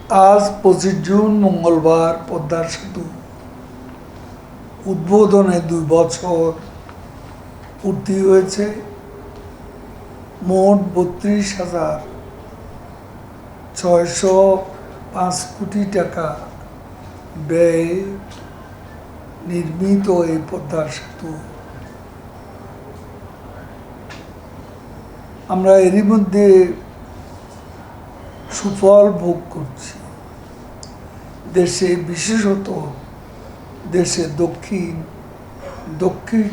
আজ 25 জুন মঙ্গলবার পদ্মার সেতু উদ্বোধনে 2 বছর পূর্তি হয়েছে। মোট 32,605 কোটি টাকা ব্যয়ে নির্মিত এই পদ্মার সেতু আমরা এরই মধ্যে সুফল ভোগ করছি। দেশে, বিশেষত দেশের দক্ষিণ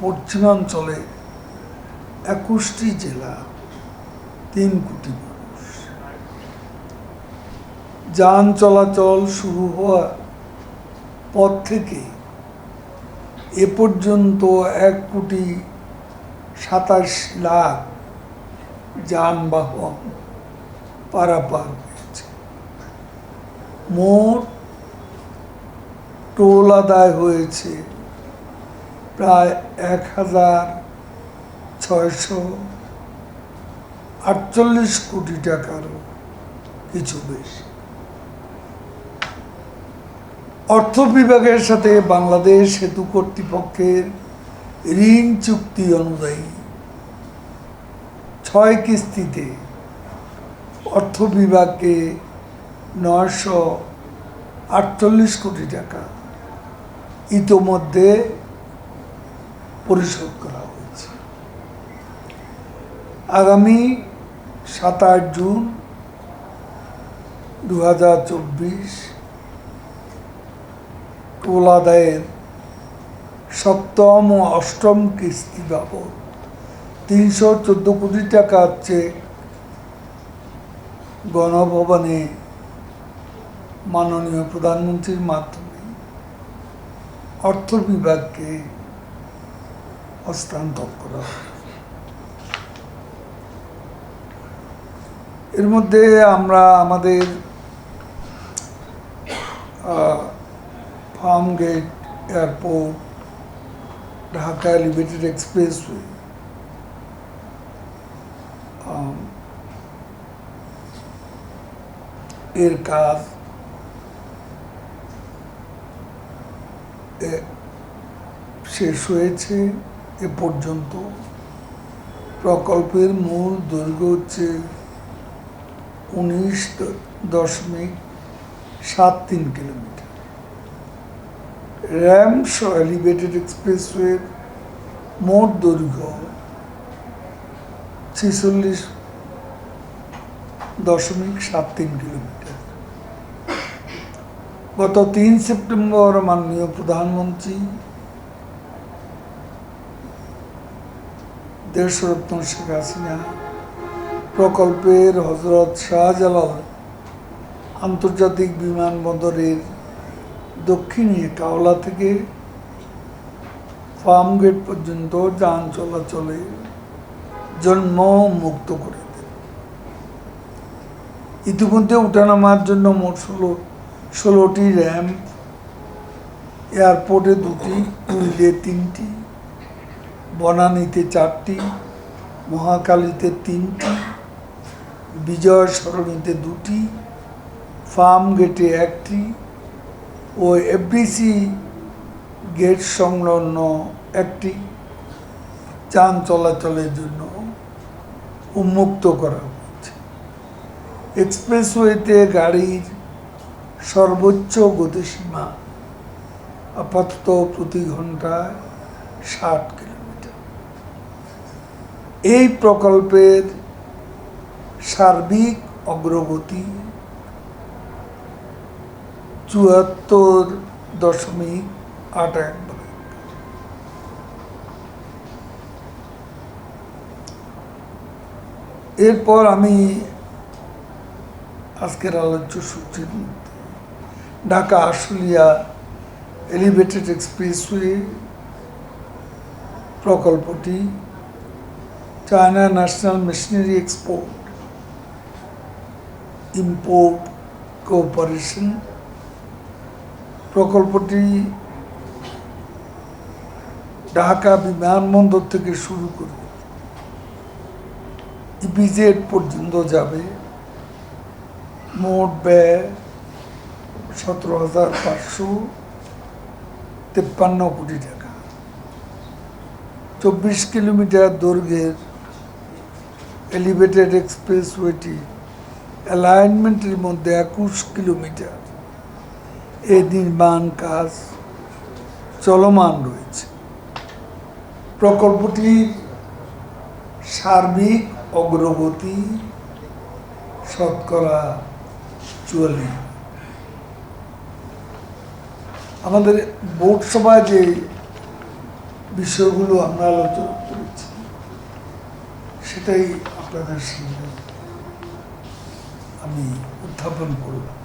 পশ্চিমাঞ্চলে 21টি জেলা, 3 কোটি মানুষ। যান চলাচল শুরু হওয়ার পর থেকে এ পর্যন্ত 1,27 লাখ যানবাহন পারাপার হয়েছে। মোট টোল আদায় হয়েছে প্রায় 1,648 কোটি টাকারও কিছু বেশি। অর্থ বিভাগের সাথে বাংলাদেশ সেতু কর্তৃপক্ষের ঋণ চুক্তি অনুযায়ী 6 কিস্তিতে অর্থ বিভাগকে 948 কোটি টাকা ইতোমধ্যে পরিশোধ করা হয়েছে। আগামী 27 জুন 2024 টোল আদায়ের 7ম ও 8ম কিস্তি বাবদ 314 কোটি টাকা চেক গণভবনে মাননীয় প্রধানমন্ত্রীর মাধ্যমে অর্থ বিভাগকে হস্তান্তর করা হয়। এর মধ্যে আমরা আমাদের Farmgate airport, Dhaka elevated expressway, এর কাজ শেষ হয়েছে। এ পর্যন্ত প্রকল্পের মূল দৈর্ঘ্য হচ্ছে 19.73 কিলোমিটার। র্যামস এলিভেটেড এক্সপ্রেসওয়ের মোট দৈর্ঘ্য 46.73 কিলোমিটার। গত 3 সেপ্টেম্বর মাননীয় প্রধানমন্ত্রী দেশরত্ন শেখ হাসিনা প্রকল্পের হজরত শাহজালাল আন্তর্জাতিক বিমানবন্দরের দক্ষিণে কাওলা থেকে ফার্মগেট পর্যন্ত যান চলাচলের জন্য মুক্ত করে দেন। ইতিমধ্যে উঠানামার জন্য মোট 16টি র্যাম্প, এয়ারপোর্টে 2টি, কুইলে 3টি, বনানীতে 4টি, মহাখালীতে 3টি, বিজয় সরণিতে 2টি, ফার্মগেটে 1টি ও এফডিসি গেট সংলগ্ন 1টি যান চলাচলের জন্য উন্মুক্ত করা হয়েছে। এক্সপ্রেসওয়েতে গাড়ির সর্বোচ্চ গতিসীমা আপাতত প্রতি ঘন্টায় 60 কিলোমিটার। এই প্রকল্পের সার্বিক অগ্রগতি 74.81। এরপর আমি আজকের আলোচ্য সূচির মধ্যে ঢাকা আশুলিয়া এলিভেটেড এক্সপ্রেসওয়ে প্রকল্পটি China national machinery export import cooperation প্রকল্পটি ঢাকা বিমানবন্দর থেকে শুরু করে ইপিজেড পর্যন্ত যাবে। মোট ব্যয় 17,553 কোটি টাকা। 24 কিলোমিটার দৈর্ঘ্যের এলিভেটেড এক্সপ্রেসওয়েটি অ্যালাইনমেন্টের মধ্যে 21 কিলোমিটার এর নির্মাণ কাজ চলমান রয়েছে। প্রকল্পটির সার্বিক অগ্রগতি 44%। আমাদের বোর্ড সভায় যে বিষয়গুলো আমরা আলোচনা করেছি সেটাই আপনাদের সামনে আমি উত্থাপন করলাম।